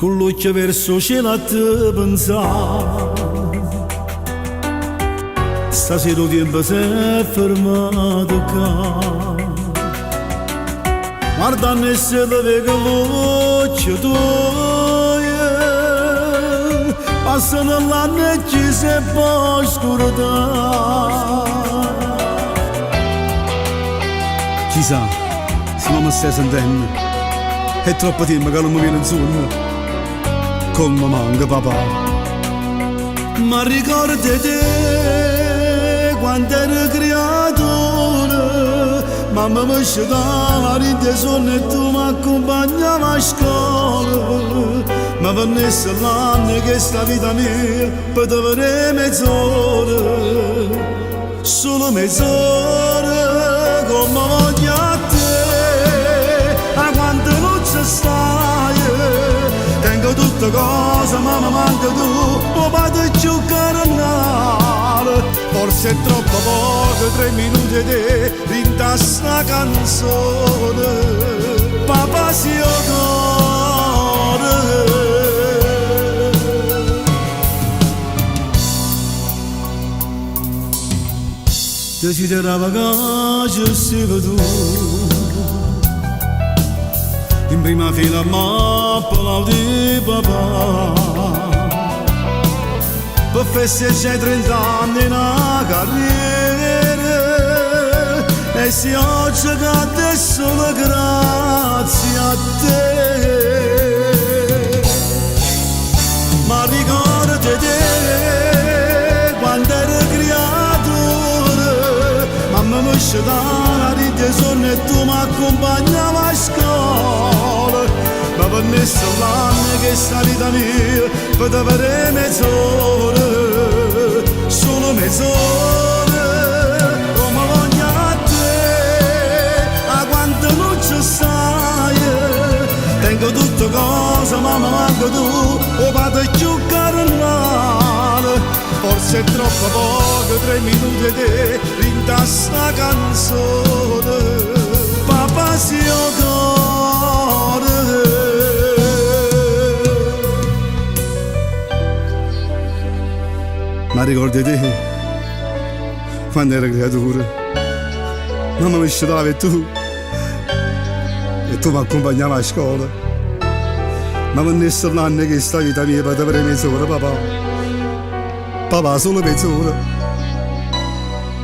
con l'occhio verso cielo a te pensare. Stasera il tempo si è fermato qua, guardando e se te vedo voce tua, passano l'anno e ci si può scordare. Chissà, se non mi stai sentendo, è troppo tempo che non mi viene in sonno, come mi manca papà. Ma ricordi te quando ero creatore, mamma mi scetava in te sonno e tu mi accompagnavi a scuola. Ma venisse l'anno che sta vita mia poteva avere mezz'ora, solo mezz'ora, come voglio a te. A quante non ci stai, tengo tutte cose ma mi manca tu, o vado più carnale. Forse è troppo poco, 3 minuti e te rinta sta canzone, papà si odora. Desiderava che ci sei tu in prima fila, ma applaudi papà per festeggiare 30 anni una carriera, e se oggi cade solo grazie a te. Ma ricordati te quando ero creatore, mamma mi scetava di te sonno e tu mi accompagnavi a scuola. Ma per me sto l'anno che sta vita mia poteva avere mezz'ora, solo mezz'ora, come voglio a te. A quanto non ci stai, tengo tutte cose ma mi manca tu, o vado più carnale. Forse è troppo poco, 3 minuti e te rinta sta canzone, papà si odora. Ma ricordi te quando ero creatura, mamma mi scetava e tu mi accompagnavi a scuola. Ma venisse l'anno che sta vita mia poteva avere mezz'ora papà, papà solo mezz'ora,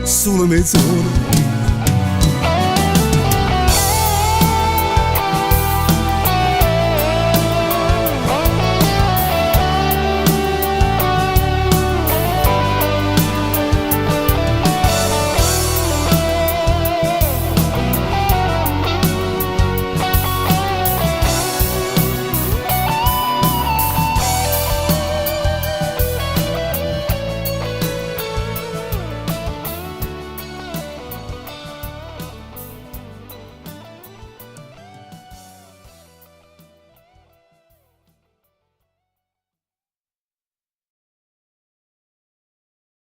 solo mezz'ora.